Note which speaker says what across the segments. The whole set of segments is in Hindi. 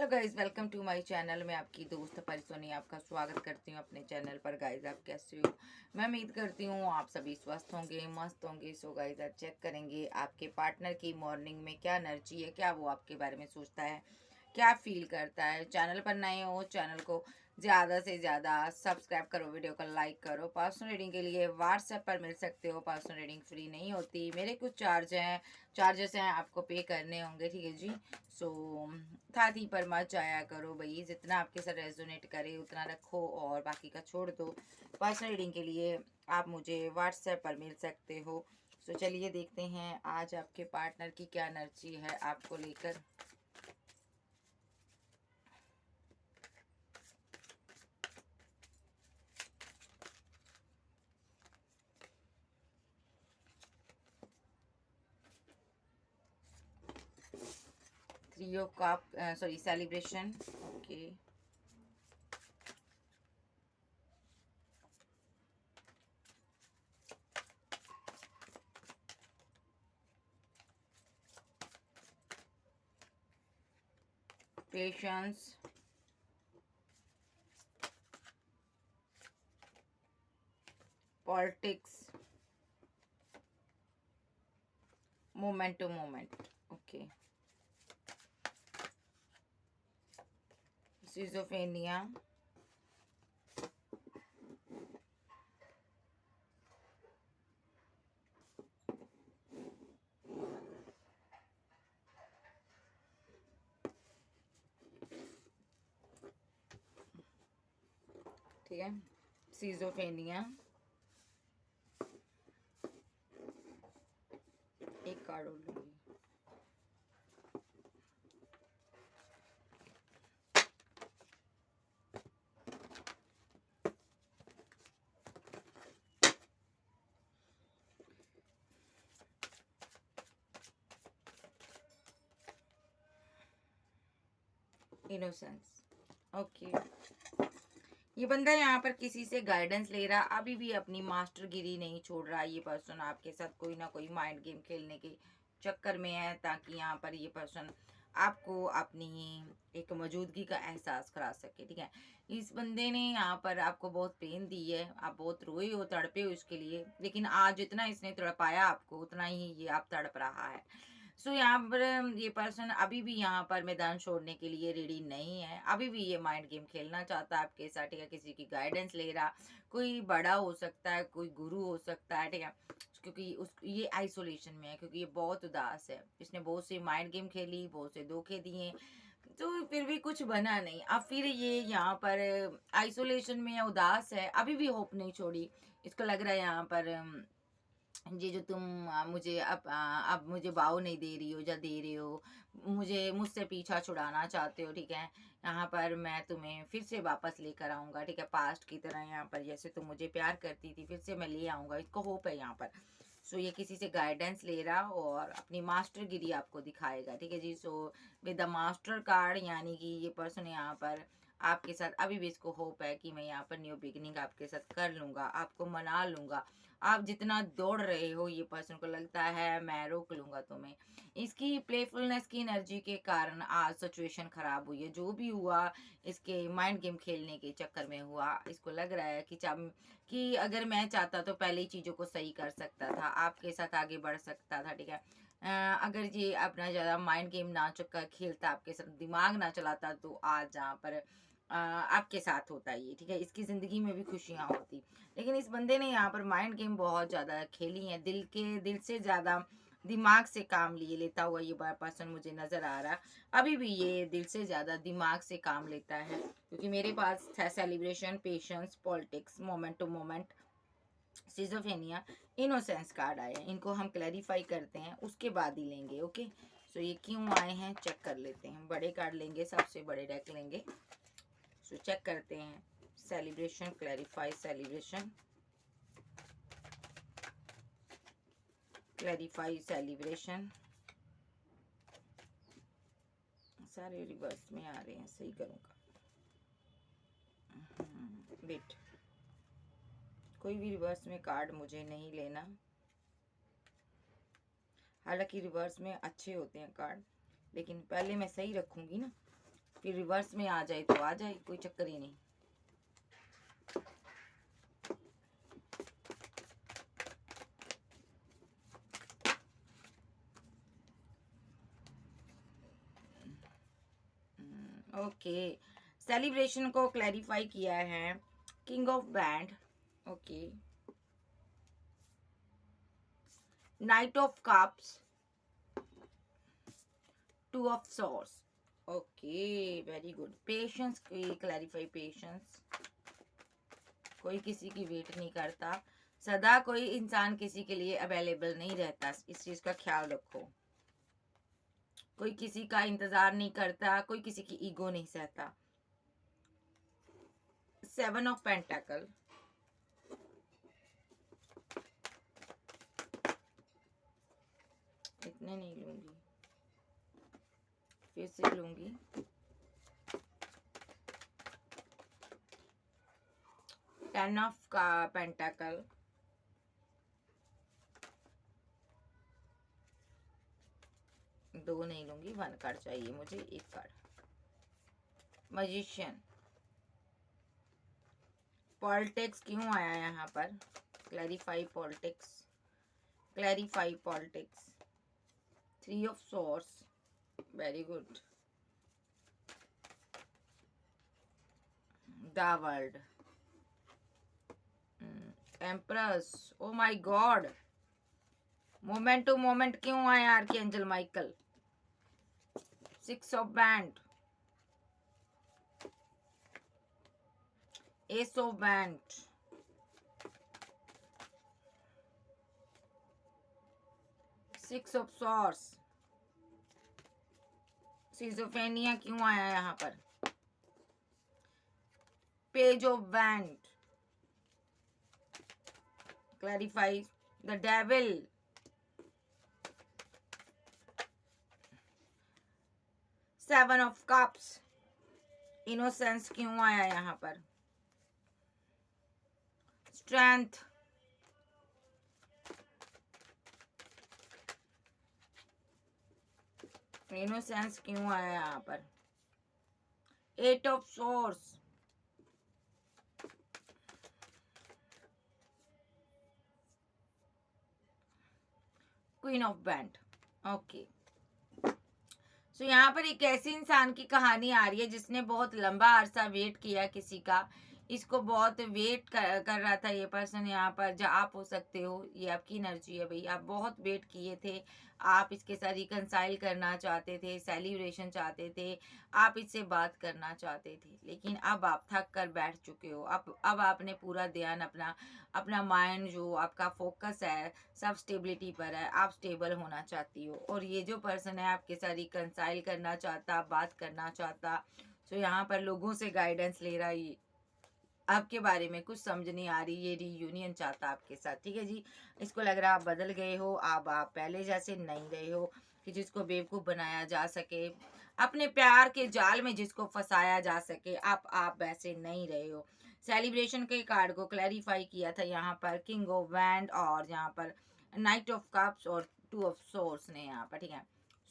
Speaker 1: Hello guys, welcome to my channel. मैं आपकी दोस्त परिसोनी आपका स्वागत करती हूँ अपने चैनल पर। गाइस, आप कैसे हो? मैं उम्मीद करती हूँ आप सभी स्वस्थ होंगे, मस्त होंगे। सो गाइस, आज चेक करेंगे आपके पार्टनर की मॉर्निंग में क्या एनर्जी है, क्या वो आपके बारे में सोचता है, क्या फील करता है। चैनल पर नए हो, चैनल को ज़्यादा से ज़्यादा सब्सक्राइब करो, वीडियो को लाइक करो। पर्सनल रीडिंग के लिए व्हाट्सएप पर मिल सकते हो। पर्सनल रीडिंग फ्री नहीं होती, मेरे कुछ चार्जेस हैं, आपको पे करने होंगे, ठीक है जी। सो थाती पर मत जाया करो भाई, जितना आपके साथ रेजोनेट करे उतना रखो और बाकी का छोड़ दो। पर्सनल रीडिंग के लिए आप मुझे व्हाट्सएप पर मिल सकते हो। सो चलिए देखते हैं आज आपके पार्टनर की क्या एनर्जी है आपको लेकर। Three of cup, sorry, celebration. Okay, patience, politics, moment to moment. Okay, schizophrenia, ठीक है, सिजोफेनिया। एक कार्ड और लूंगी। इनोसेंस। ओके, ये बंदा यहाँ पर किसी से गाइडेंस ले रहा, अभी भी अपनी मास्टरगिरी नहीं छोड़ रहा। ये पर्सन आपके साथ कोई ना कोई माइंड गेम खेलने के चक्कर में है, ताकि यहाँ पर ये पर्सन आपको अपनी एक मौजूदगी का एहसास करा सके, ठीक है। इस बंदे ने यहाँ पर आपको बहुत पेन दी है, आप बहुत रोए हो, तड़पे हो इसके लिए, लेकिन आज जितना इसने तड़पाया आपको उतना ही ये आप तड़प रहा है। सो यहाँ पर ये पर्सन अभी भी यहाँ पर मैदान छोड़ने के लिए रेडी नहीं है। अभी भी ये माइंड गेम खेलना चाहता है आपके साथ, ठीक है। किसी की गाइडेंस ले रहा, कोई बड़ा हो सकता है, कोई गुरु हो सकता है, ठीक है। क्योंकि उस ये आइसोलेशन में है, क्योंकि ये बहुत उदास है। इसने बहुत से माइंड गेम खेली, बहुत से धोखे दिए, तो फिर भी कुछ बना नहीं। अब फिर ये यहाँ पर आइसोलेशन में है, उदास है, अभी भी होप नहीं छोड़ी। इसको लग रहा है यहाँ पर ये जो तुम मुझे अब मुझे भाव नहीं दे रही हो या दे रहे हो, मुझे मुझसे पीछा छुड़ाना चाहते हो, ठीक है। यहाँ पर मैं तुम्हें फिर से वापस लेकर आऊँगा, ठीक है, पास्ट की तरह। यहाँ पर जैसे तुम मुझे प्यार करती थी, फिर से मैं ले आऊँगा, इसको होप है यहाँ पर। सो ये किसी से गाइडेंस ले रहा और अपनी मास्टरगिरी आपको दिखाएगा, ठीक है जी। So with the master card, यानी कि ये पर्सन यहाँ पर आपके साथ अभी भी इसको होप है कि मैं यहाँ पर न्यू बिगिनिंग आपके साथ कर लूँगा, आपको मना लूँगा। आप जितना दौड़ रहे हो, ये पर्सन को लगता है मैं रोक लूँगा तुम्हें। इसकी प्लेफुलनेस की एनर्जी के कारण आज सिचुएशन खराब हुई है। जो भी हुआ इसके माइंड गेम खेलने के चक्कर में हुआ। इसको लग रहा है कि अगर मैं चाहता तो पहले ही चीज़ों को सही कर सकता था, आपके साथ आगे बढ़ सकता था, ठीक है। अगर ये अपना ज़्यादा माइंड गेम ना चुका खेलता, आपके साथ दिमाग ना चलाता, तो आज जहाँ पर आपके साथ होता ये, ठीक है। इसकी ज़िंदगी में भी खुशियाँ होती। लेकिन इस बंदे ने यहाँ पर माइंड गेम बहुत ज़्यादा खेली है, दिल से ज़्यादा दिमाग से काम लिए लेता हुआ ये पर्सन मुझे नज़र आ रहा। अभी भी ये दिल से ज़्यादा दिमाग से काम लेता है, क्योंकि मेरे पास था celebration, patience, politics, moment to moment, schizophrenia, innocence card आए हैं। इनको हम क्लैरिफाई करते हैं, उसके बाद ही लेंगे, ओके। सो ये क्यों आए हैं चेक कर लेते हैं। बड़े कार्ड लेंगे, सबसे बड़े डेक लेंगे। सो चेक करते हैं। Celebration, clarify, celebration, clarify, celebration. सारे रिवर्स में आ रहे हैं, सही करूँगा। वेट, कोई भी रिवर्स में कार्ड मुझे नहीं लेना। हालांकि रिवर्स में अच्छे होते हैं कार्ड, लेकिन पहले मैं सही रखूँगी ना। फिर रिवर्स में आ जाए तो आ जाए, कोई चक्कर ही नहीं। ओके, सेलिब्रेशन को क्लैरिफाई किया है किंग ऑफ बैंड। Okay, night of cups, two of swords. Okay, very good. Patience की क्लैरिफाई, पेशेंस, कोई किसी की वेट नहीं करता, सदा कोई इंसान किसी के लिए अवेलेबल नहीं रहता, इस चीज का ख्याल रखो। कोई किसी का इंतजार नहीं करता, कोई किसी की ईगो नहीं सहता। 7 ऑफ पेंटाकल, इतने नहीं लूंगी, फिर से लूंगी। 10 ऑफ का पेंटाकल, दो नहीं लूंगी, 1 कार्ड चाहिए मुझे, 1 कार्ड। मैजिशियन, पॉलिटिक्स क्यों आया यहाँ पर? Clarify politics, clarify politics. 3 of swords, very good. The world, empress, oh my god, moment to moment क्यों आया archangel Michael? 6 of band, ace of band, 6 of swords. Schizophrenia क्यों आया यहाँ पर? Page of band, clarify the devil, 7 of cups. Innocence क्यों आया यहाँ पर? स्ट्रेंथ, इनोसेंस क्यों आया यहाँ पर? 8 ऑफ सोर्स, क्वीन ऑफ बैंड। ओके, सो यहाँ पर एक ऐसी इंसान की कहानी आ रही है जिसने बहुत लंबा अरसा वेट किया किसी का, इसको बहुत वेट कर रहा था ये पर्सन। यहाँ पर जो आप हो सकते हो, ये आपकी एनर्जी है भाई, आप बहुत वेट किए थे, आप इसके साथ रिकंसाइल करना चाहते थे, सेलिब्रेशन चाहते थे, आप इससे बात करना चाहते थे, लेकिन अब आप थक कर बैठ चुके हो। अब आपने पूरा ध्यान अपना अपना माइंड, जो आपका फोकस है, सब स्टेबिलिटी पर है, आप स्टेबल होना चाहती हो। और ये जो पर्सन है आपके साथ रिकंसाइल करना चाहता, बात करना चाहता, तो यहाँ पर लोगों से गाइडेंस ले रहा है, आपके बारे में कुछ समझ नहीं आ रही, ये रियूनियन चाहता आपके साथ। ठीक है जी, इसको लग रहा है आप बदल गए हो, अब आप पहले जैसे नहीं रहे हो कि जिसको बेवकूफ़ बनाया जा सके, अपने प्यार के जाल में जिसको फंसाया जा सके, आप वैसे नहीं रहे हो। सेलिब्रेशन के कार्ड को क्लैरिफाई किया था यहाँ पर किंग ऑफ वैंड और यहाँ पर नाइट ऑफ कप्स और 2 ऑफ सोर्स ने यहाँ पर। ठीक है,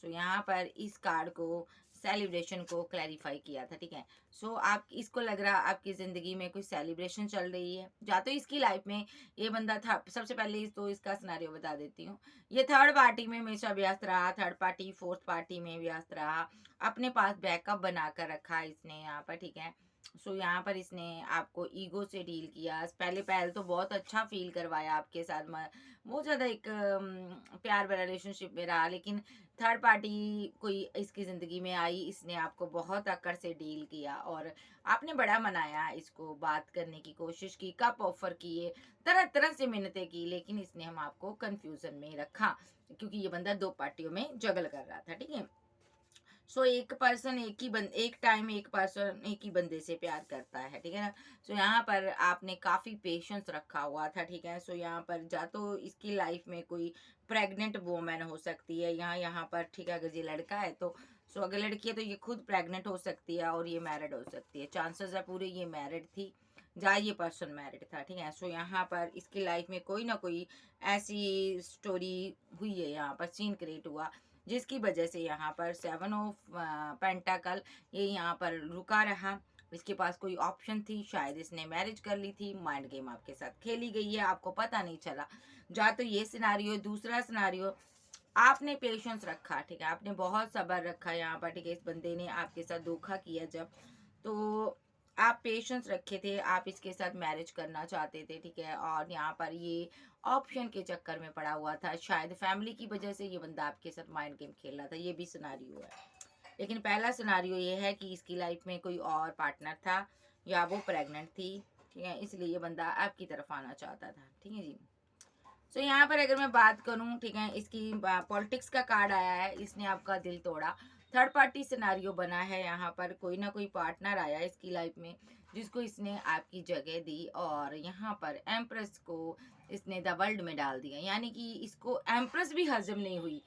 Speaker 1: सो यहाँ पर इस कार्ड को सेलिब्रेशन को क्लैरिफाई किया था। ठीक है, सो आप इसको लग रहा आपकी ज़िंदगी में कोई सेलिब्रेशन चल रही है, या तो इसकी लाइफ में ये बंदा था। सबसे पहले तो इसका सिनेरियो बता देती हूँ, ये थर्ड पार्टी में हमेशा व्यस्त रहा, थर्ड पार्टी फोर्थ पार्टी में व्यस्त रहा, अपने पास बैकअप बना कर रखा इसने यहाँ पर। ठीक है, सो यहाँ पर इसने आपको ईगो से डील किया, पहले तो बहुत अच्छा फील करवाया आपके साथ, बहुत ज़्यादा एक प्यार भरा रिलेशनशिप में रहा, लेकिन थर्ड पार्टी कोई इसकी ज़िंदगी में आई, इसने आपको बहुत अकड़ से डील किया और आपने बड़ा मनाया, इसको बात करने की कोशिश की, कप ऑफर किए, तरह तरह से मिन्नतें की, लेकिन इसने हम आपको कंफ्यूजन में रखा क्योंकि ये बंदा 2 पार्टियों में जगल कर रहा था। ठीक है, सो एक पर्सन एक टाइम एक पर्सन एक ही बंदे से प्यार करता है। ठीक है ना, सो यहाँ पर आपने काफ़ी पेशेंस रखा हुआ था। ठीक है, सो यहाँ पर जा तो इसकी लाइफ में कोई प्रेग्नेंट वोमेन हो सकती है, यहाँ पर। ठीक है, अगर ये लड़का है तो, सो अगर लड़की है तो ये खुद प्रेग्नेंट हो सकती है और ये मैरिड हो सकती है, चांसेस है पूरे ये मैरिड थी, जहाँ ये पर्सन मैरिड था। ठीक है, सो यहाँ पर इसकी लाइफ में कोई ना कोई ऐसी स्टोरी हुई है, यहाँ पर सीन क्रिएट हुआ जिसकी वजह से यहाँ पर 7 ऑफ पेंटाकल ये यहाँ पर रुका रहा। इसके पास कोई ऑप्शन थी, शायद इसने मैरिज कर ली थी, माइंड गेम आपके साथ खेली गई है, आपको पता नहीं चला। या तो ये सिनारियो, दूसरा सिनारियो, आपने पेशेंस रखा, ठीक है, आपने बहुत सब्र रखा यहाँ पर, ठीक है, इस बंदे ने आपके साथ धोखा किया जब, तो आप पेशेंस रखे थे, आप इसके साथ मैरिज करना चाहते थे, ठीक है, और यहाँ पर ये ऑप्शन के चक्कर में पड़ा हुआ था, शायद फैमिली की वजह से ये बंदा आपके साथ माइंड गेम खेल रहा था, ये भी सिनारियो है। लेकिन पहला सिनारियो ये है कि इसकी लाइफ में कोई और पार्टनर था या वो प्रेग्नेंट थी, ठीक है, इसलिए ये बंदा आपकी तरफ आना चाहता था, ठीक है जी। सो यहाँ पर अगर मैं बात करूँ, ठीक है, इसकी पॉलिटिक्स का कार्ड आया है, इसने आपका दिल तोड़ा, थर्ड पार्टी सिनारियो बना है, यहाँ पर कोई ना कोई पार्टनर आया इसकी लाइफ में जिसको इसने आपकी जगह दी, और यहाँ पर एम्प्रेस को इसने द वर्ल्ड में डाल दिया, यानी कि इसको एम्प्रेस भी हजम नहीं हुई।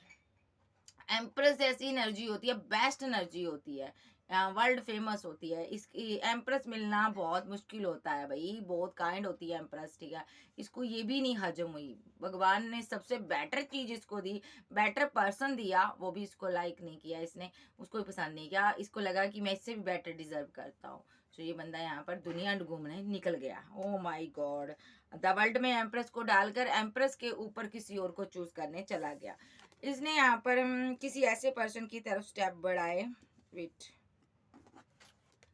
Speaker 1: एम्प्रेस ऐसी एनर्जी होती है, बेस्ट एनर्जी होती है, वर्ल्ड फेमस होती है, इसकी एम्प्रेस मिलना बहुत मुश्किल होता है भाई, बहुत काइंड होती है एम्प्रेस, ठीक है। इसको ये भी नहीं हजम हुई, भगवान ने सबसे बेटर चीज इसको दी, बेटर पर्सन दिया, वो भी इसको लाइक नहीं किया, इसने उसको भी पसंद नहीं किया, इसको लगा कि मैं इससे भी बेटर डिजर्व करता हूँ। तो ये बंदा यहाँ पर दुनिया घूमने निकल गया। ओ माई गॉड, द वर्ल्ड में एम्प्रेस को डालकर एम्प्रेस के ऊपर किसी और को चूज करने चला गया। इसने यहाँ पर किसी ऐसे पर्सन की तरफ स्टेप बढ़ाए, वेट,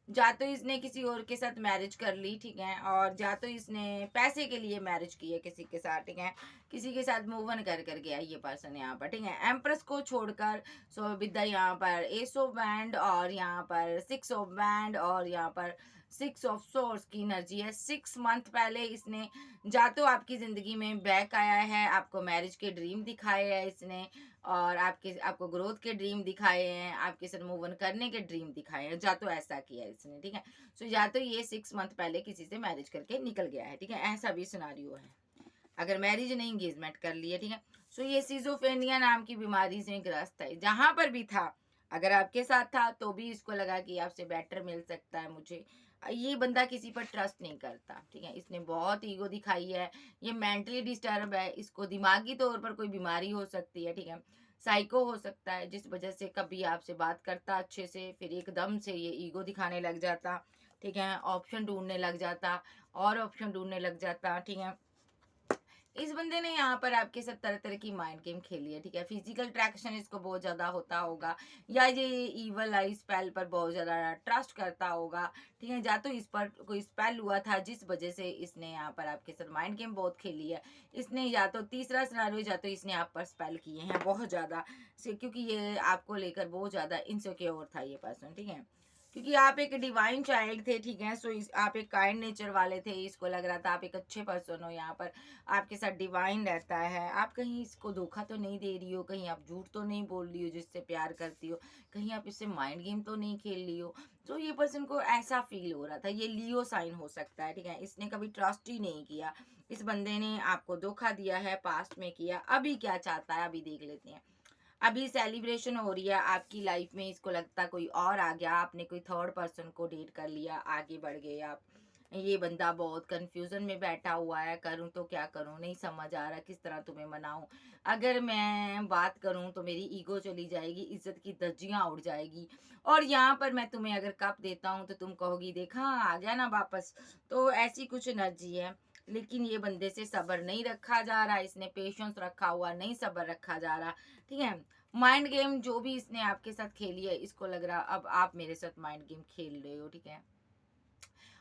Speaker 1: या तो इसने किसी और के साथ मैरिज कर ली, ठीक है, और या तो इसने पैसे के लिए मैरिज की है किसी के साथ, ठीक है, किसी के साथ मूव ऑन कर गया ये पर्सन यहाँ पर, ठीक है, एम्प्रेस को छोड़कर। सो विद्या यहाँ पर एस ऑफ बैंड, और यहाँ पर 6 ऑफ बैंड, और यहाँ पर 6 ऑफ सोर्स की एनर्जी है। 6 मंथ पहले इसने या तो आपकी जिंदगी में बैक आया है, आपको मैरिज के ड्रीम दिखाए हैं इसने, और आपको ग्रोथ के ड्रीम दिखाए हैं, आपके साथ मूव ऑन करने के ड्रीम दिखाए हैं, या तो ऐसा किया है इसने, ठीक है। सो या तो ये 6 मंथ पहले किसी से मैरिज करके निकल गया है, ठीक है, ऐसा भी सिनारियो है। अगर मैरिज नहीं, एंगेजमेंट कर लिया, ठीक है। सो ये सिजोफ्रेनिया नाम की बीमारी से ग्रस्त है, जहां पर भी था, अगर आपके साथ था तो भी इसको लगा कि आपसे बेटर मिल सकता है मुझे। ये बंदा किसी पर ट्रस्ट नहीं करता, ठीक है, इसने बहुत ईगो दिखाई है, ये मेंटली डिस्टर्ब है, इसको दिमागी तौर पर कोई बीमारी हो सकती है, ठीक है, साइको हो सकता है, जिस वजह से कभी आपसे बात करता अच्छे से, फिर एकदम से ये ईगो दिखाने लग जाता, ठीक है, ऑप्शन ढूंढने लग जाता, और ऑप्शन ढूंढने लग जाता, ठीक है। इस बंदे ने यहाँ पर आपके साथ तरह तरह की माइंड गेम खेली है, ठीक है, फिजिकल अट्रैक्शन इसको बहुत ज्यादा होता होगा, या ये ईवल आई स्पेल पर बहुत ज्यादा ट्रस्ट करता होगा, ठीक है, या तो इस पर कोई स्पेल हुआ था जिस वजह से इसने यहाँ पर आपके साथ माइंड गेम बहुत खेली है। इसने या तो तीसरा सिनारियो, या तो इसने आप पर स्पेल किए हैं बहुत ज्यादा क्योंकि ये आपको लेकर बहुत ज्यादा इनसिक्योर था ये पर्सन, ठीक है, क्योंकि आप एक डिवाइन चाइल्ड थे, ठीक है। सो आप एक काइंड नेचर वाले थे, इसको लग रहा था आप एक अच्छे पर्सन हो, यहाँ पर आपके साथ डिवाइन रहता है, आप कहीं इसको धोखा तो नहीं दे रही हो, कहीं आप झूठ तो नहीं बोल रही हो जिससे प्यार करती हो, कहीं आप इससे माइंड गेम तो नहीं खेल रही हो। तो ये पर्सन को ऐसा फील हो रहा था, ये लियो साइन हो सकता है, ठीक है, इसने कभी ट्रस्ट ही नहीं किया, इस बंदे ने आपको धोखा दिया है, पास्ट में किया, अभी क्या चाहता है अभी देख लेते हैं। अभी सेलिब्रेशन हो रही है आपकी लाइफ में, इसको लगता कोई और आ गया, आपने कोई थर्ड पर्सन को डेट कर लिया, आगे बढ़ गए आप। ये बंदा बहुत कंफ्यूजन में बैठा हुआ है, करूं तो क्या करूं, नहीं समझ आ रहा किस तरह तुम्हें मनाऊं, अगर मैं बात करूं तो मेरी ईगो चली जाएगी, इज्जत की धज्जियां उड़ जाएगी, और यहाँ पर मैं तुम्हें अगर कप देता हूं तो तुम कहोगी देखा आ गया ना वापस। तो ऐसी कुछ एनर्जी है, लेकिन ये बंदे से सब्र नहीं रखा जा रहा, इसने पेशेंस रखा हुआ, नहीं सब्र रखा जा रहा, ठीक है। माइंड गेम जो भी इसने आपके साथ खेली है, इसको लग रहा अब आप मेरे साथ माइंड गेम खेल रहे हो, ठीक है।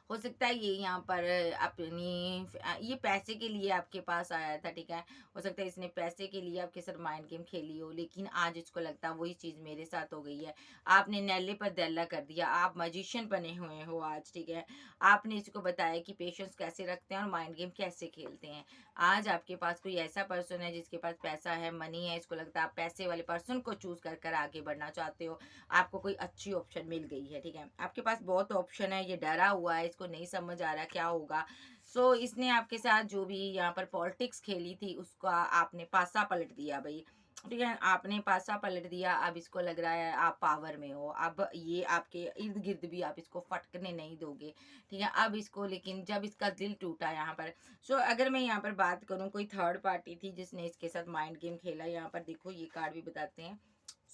Speaker 1: हो सकता है ये यहाँ पर अपनी ये पैसे के लिए आपके पास आया था, ठीक है, हो सकता है इसने पैसे के लिए आपके साथ माइंड गेम खेली हो, लेकिन आज इसको लगता है वही चीज मेरे साथ हो गई है, आपने नैले पर दैला कर दिया, आप मजिशियन बने हुए हो आज, ठीक है, आपने इसको बताया कि पेशेंस कैसे रखते हैं और माइंड गेम कैसे खेलते हैं। आज आपके पास कोई ऐसा पर्सन है जिसके पास पैसा है, मनी है, इसको लगता है आप पैसे वाले पर्सन को चूज कर कर आगे बढ़ना चाहते हो, आपको कोई अच्छी ऑप्शन मिल गई है, ठीक है, आपके पास बहुत ऑप्शन है, ये डरा हुआ है, इसको नहीं समझ आ रहा क्या होगा। सो इसने आपके साथ जो भी यहाँ पर पॉलिटिक्स खेली थी उसका आपने पासा पलट दिया भाई, ठीक है, आपने पासा पलट दिया, अब इसको लग रहा है आप पावर में हो, अब ये आपके इर्द गिर्द भी आप इसको फटकने नहीं दोगे, ठीक है, अब इसको, लेकिन जब इसका दिल टूटा यहाँ पर। सो अगर मैं यहाँ पर बात करूँ, कोई थर्ड पार्टी थी जिसने इसके साथ माइंड गेम खेला, यहाँ पर देखो ये कार्ड भी बताते हैं,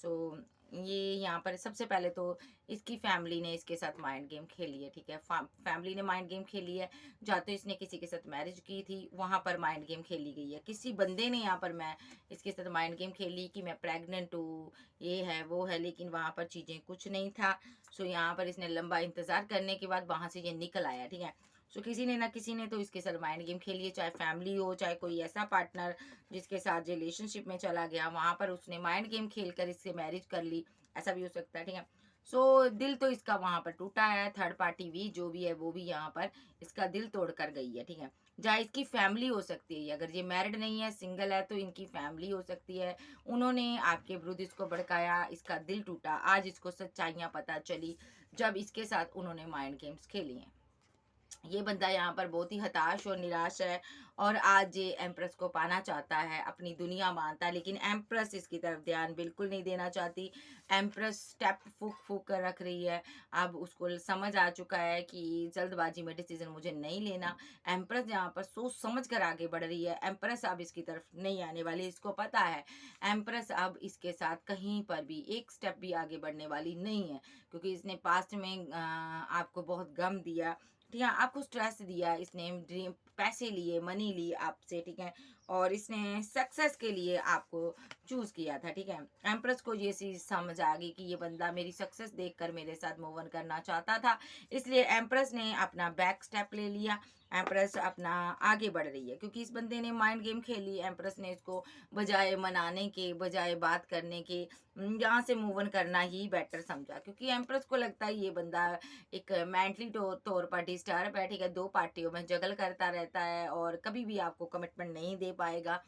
Speaker 1: सो ये यहाँ पर सबसे पहले तो इसकी फैमिली ने इसके साथ माइंड गेम खेली है, ठीक है। फैमिली ने माइंड गेम खेली है, या तो इसने किसी के साथ मैरिज की थी, वहाँ पर माइंड गेम खेली गई है। किसी बंदे ने यहाँ पर मैं इसके साथ माइंड गेम खेली कि मैं प्रेग्नेंट हूँ, ये है वो है, लेकिन वहाँ पर चीज़ें कुछ नहीं था। सो यहाँ पर इसने लंबा इंतज़ार करने के बाद वहाँ से ये निकल आया, ठीक है। सो किसी ने ना किसी ने तो इसके साथ माइंड गेम खेली है, चाहे फैमिली हो, चाहे कोई ऐसा पार्टनर जिसके साथ रिलेशनशिप में चला गया, वहाँ पर उसने माइंड गेम खेल कर इससे मैरिज कर ली, ऐसा भी हो सकता है, ठीक है। सो दिल तो इसका वहाँ पर टूटा है, थर्ड पार्टी भी जो भी है वो भी यहाँ पर इसका दिल तोड़ कर गई है, ठीक है। जहाँ इसकी फैमिली हो सकती है, अगर ये मैरिड नहीं है, सिंगल है, तो इनकी फैमिली हो सकती है। उन्होंने आपके विरुद्ध इसको भड़काया, इसका दिल टूटा, आज इसको सच्चाइयाँ पता चली जब इसके साथ उन्होंने माइंड गेम्स खेली हैं। ये बंदा यहाँ पर बहुत ही हताश और निराश है, और आज ये एम्प्रेस को पाना चाहता है, अपनी दुनिया मानता है, लेकिन एम्प्रेस इसकी तरफ ध्यान बिल्कुल नहीं देना चाहती। एम्प्रेस स्टेप फूक फूक कर रख रही है। अब उसको समझ आ चुका है कि जल्दबाजी में डिसीजन मुझे नहीं लेना। एम्प्रेस यहाँ पर सोच समझ कर आगे बढ़ रही है। एम्प्रेस अब इसकी तरफ नहीं आने वाली, इसको पता है एम्प्रेस अब इसके साथ कहीं पर भी एक स्टेप भी आगे बढ़ने वाली नहीं है, क्योंकि इसने पास्ट में आपको बहुत गम दिया, ठीक है, आपको स्ट्रेस दिया, इसने ड्रीम पैसे लिए, मनी ली आपसे, ठीक है, और इसने सक्सेस के लिए आपको चूज किया था, ठीक है। एम्प्रेस को ये चीज समझ आ गई कि ये बंदा मेरी सक्सेस देखकर मेरे साथ मूव ऑन करना चाहता था, इसलिए एम्प्रेस ने अपना बैक स्टेप ले लिया। एम्प्रेस अपना आगे बढ़ रही है, क्योंकि इस बंदे ने माइंड गेम खेली। एम्प्रेस ने इसको बजाय मनाने के, बजाय बात करने के, यहाँ से मूव ऑन करना ही बेटर समझा, क्योंकि एम्प्रेस को लगता है ये बंदा एक मेंटली तौर पर डिस्टर्ब है, ठीक है, दो पार्टियों में जगल करता रहता है और कभी भी आपको कमिटमेंट नहीं दे पाएगा।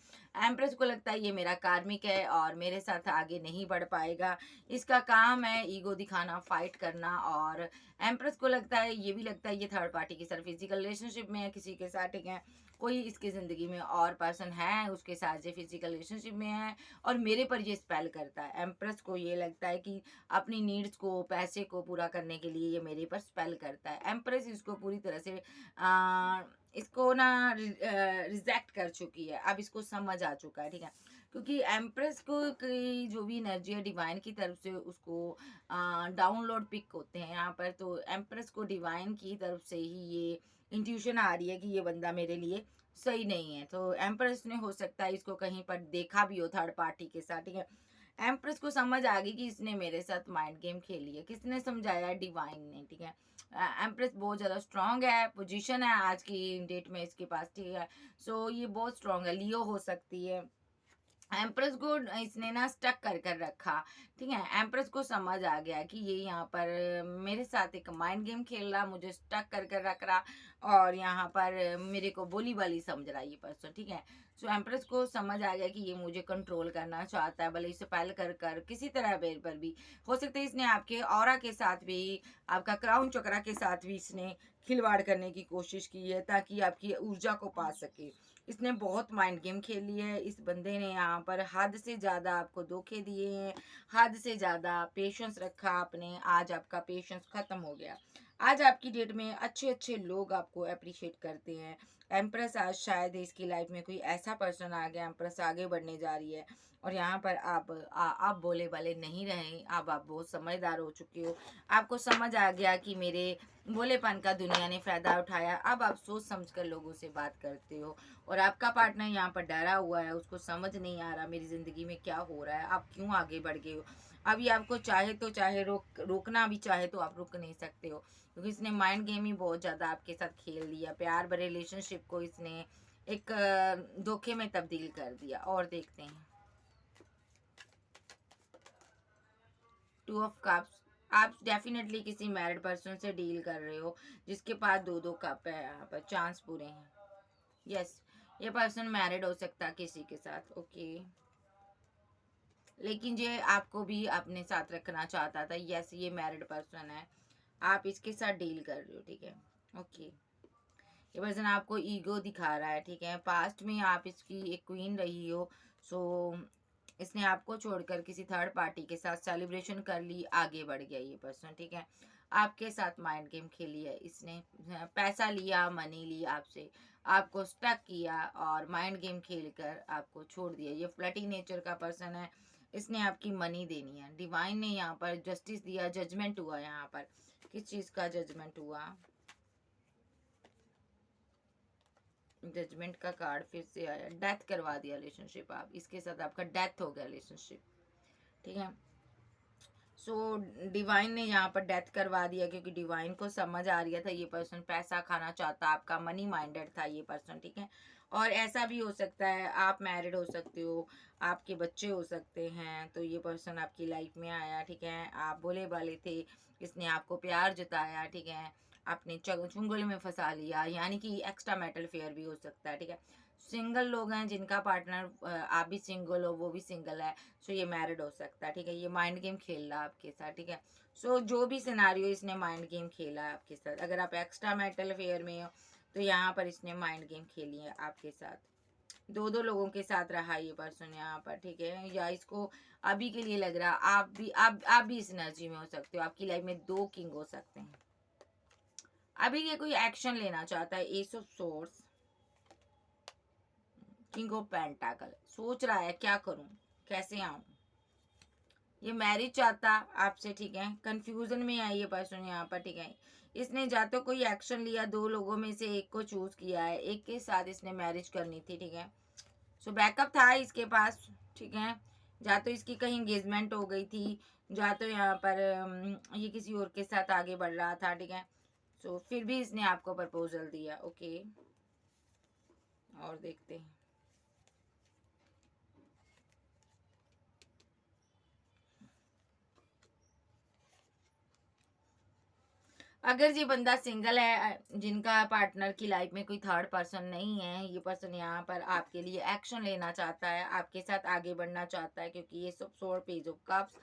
Speaker 1: एम्प्रेस को लगता है ये मेरा कार्मिक है और मेरे साथ आगे नहीं बढ़ पाएगा, इसका काम है ईगो दिखाना, फाइट करना। और एम्प्रेस को लगता है, ये भी लगता है ये थर्ड पार्टी के साथ फिजिकल रिलेशनशिप में है किसी के साथ, ठीक है, कोई इसकी ज़िंदगी में और पर्सन है, उसके साथ ये फिजिकल रिलेशनशिप में है और मेरे पर ये स्पेल करता है। एम्प्रेस को ये लगता है कि अपनी नीड्स को, पैसे को पूरा करने के लिए ये मेरे पर स्पेल करता है। एम्प्रेस इसको पूरी तरह से इसको ना रिजेक्ट कर चुकी है, अब इसको समझ आ चुका है, ठीक है, क्योंकि एम्प्रेस को की जो भी एनर्जी है डिवाइन की तरफ से उसको डाउनलोड पिक होते हैं यहाँ पर, तो एम्प्रेस को डिवाइन की तरफ से ही ये इंट्यूशन आ रही है कि ये बंदा मेरे लिए सही नहीं है। तो एम्प्रेस ने हो सकता है इसको कहीं पर देखा भी हो थर्ड पार्टी के साथ, ठीक है। एम्प्रेस को समझ आ गई कि इसने मेरे साथ माइंड गेम खेली है, किसने समझाया, डिवाइन ने, ठीक है। एम्प्रेस बहुत ज़्यादा स्ट्रांग है, पोजीशन है आज की डेट में इसके पास, ठीक है। सो ये बहुत स्ट्रांग है, लियो हो सकती है। एम्प्रेस को इसने ना स्टक कर कर रखा, ठीक है। एम्प्रेस को समझ आ गया कि ये यहाँ पर मेरे साथ एक माइंड गेम खेल रहा, मुझे स्टक कर कर रख रहा और यहाँ पर मेरे को बोली वाली समझ रहा ये पर्सन, ठीक है। सो एम्प्रेस को समझ आ गया कि ये मुझे कंट्रोल करना चाहता है, भले इसे पहल कर कर किसी तरह बेर पर भी हो सकता है। इसने आपके ऑरा के साथ भी, आपका क्राउन चक्रा के साथ भी इसने खिलवाड़ करने की कोशिश की है ताकि आपकी ऊर्जा को पा सके। इसने बहुत माइंड गेम खेली है, इस बंदे ने यहाँ पर हद से ज़्यादा आपको धोखे दिए हैं, हद से ज़्यादा पेशेंस रखा आपने, आज आपका पेशेंस ख़त्म हो गया। आज आपकी डेट में अच्छे अच्छे लोग आपको अप्रिशिएट करते हैं। एम्प्रेस आज शायद इसकी लाइफ में कोई ऐसा पर्सन आ गया, एम्प्रेस आगे बढ़ने जा रही है और यहाँ पर आप बोले वाले नहीं रहे, अब आप बहुत समझदार हो चुके हो। आपको समझ आ गया कि मेरे भोलेपन का दुनिया ने फ़ायदा उठाया, अब आप सोच समझ कर लोगों से बात करते हो। और आपका पार्टनर यहाँ पर डरा हुआ है, उसको समझ नहीं आ रहा मेरी ज़िंदगी में क्या हो रहा है, आप क्यों आगे बढ़ गए हो। अभी आपको चाहे तो चाहे रोकना भी चाहे तो आप रुक नहीं सकते हो, क्योंकि इसने माइंड गेम ही बहुत ज़्यादा आपके साथ खेल दिया। प्यार भरे रिलेशनशिप को इसने एक धोखे में तब्दील कर दिया। और देखते हैं टू ऑफ कप्स। आप डेफिनेटली किसी मैरिड पर्सन से डील कर रहे हो जिसके पास दो दो कप है, यहाँ पर चांस पूरे हैं। यस, ये पर्सन मैरिड हो सकता है किसी के साथ, ओके, लेकिन ये आपको भी अपने साथ रखना चाहता था। यस, ये मैरिड पर्सन है, आप इसके साथ डील कर रहे हो, ठीक है, ओके। ये पर्सन आपको ईगो दिखा रहा है, ठीक है, पास्ट में आप इसकी एक क्वीन रही हो, सो इसने आपको छोड़कर किसी थर्ड पार्टी के साथ सेलिब्रेशन कर ली, आगे बढ़ गया ये पर्सन, ठीक है। आपके साथ माइंड गेम खेली है इसने, पैसा लिया, मनी ली आपसे, आपको स्टक किया और माइंड गेम खेल कर आपको छोड़ दिया। ये फ्लर्टी नेचर का पर्सन है, इसने आपकी मनी देनी है। डिवाइन ने यहाँ पर जस्टिस दिया, जजमेंट हुआ यहाँ पर। किस चीज का जजमेंट हुआ? जजमेंट का कार्ड फिर से आया, डेथ करवा दिया रिलेशनशिप। आप इसके साथ आपका डेथ हो गया रिलेशनशिप, ठीक है। सो डिवाइन ने यहाँ पर डेथ करवा दिया, क्योंकि डिवाइन को समझ आ रहा था ये पर्सन पैसा खाना चाहता, आपका मनी माइंडेड था ये पर्सन, ठीक है। और ऐसा भी हो सकता है आप मैरिड हो सकते हो, आपके बच्चे हो सकते हैं, तो ये पर्सन आपकी लाइफ में आया, ठीक है। आप बोले वाले थे, इसने आपको प्यार जताया, ठीक है, आपने चुंगल में फंसा लिया, यानी कि एक्स्ट्रा मैटल फेयर भी हो सकता है, ठीक है। सिंगल लोग हैं जिनका पार्टनर, आप भी सिंगल हो, वो भी सिंगल है, सो ये मैरिड हो सकता है, ठीक है। ये माइंड गेम खेल रहा है आपके साथ, ठीक है। सो जो भी सिनारियो इसने माइंड गेम खेला है आपके साथ, अगर आप एक्स्ट्रा मैटल फेयर में हो तो यहाँ पर इसने माइंड गेम खेली है आपके साथ। दो दो लोगों के साथ रहा ये पर्सन यहाँ पर, ठीक है। या इसको अभी के लिए लग रहा आप भी इस एनर्जी में हो सकते हो, आपकी लाइफ में दो किंग हो सकते हैं। अभी ये कोई एक्शन लेना चाहता है, ace of swords, king of pentacles, सोच रहा है क्या करूं, कैसे आऊं। ये मैरिज चाहता आपसे, ठीक है। कंफ्यूजन में है ये पर्सन यहाँ पर, ठीक है। इसने या तो कोई एक्शन लिया, दो लोगों में से एक को चूज किया है, एक के साथ इसने मैरिज करनी थी, ठीक है। सो बैकअप था इसके पास, ठीक है। या तो इसकी कहीं एंगेजमेंट हो गई थी, या तो यहाँ पर ये किसी और के साथ आगे बढ़ रहा था, ठीक है। सो फिर भी इसने आपको प्रपोजल दिया, ओके। और देखते हैं, अगर ये बंदा सिंगल है, जिनका पार्टनर की लाइफ में कोई थर्ड पर्सन नहीं है, ये पर्सन यहाँ पर आपके लिए एक्शन लेना चाहता है, आपके साथ आगे बढ़ना चाहता है, क्योंकि ये सब सोल पेज ऑफ कप्स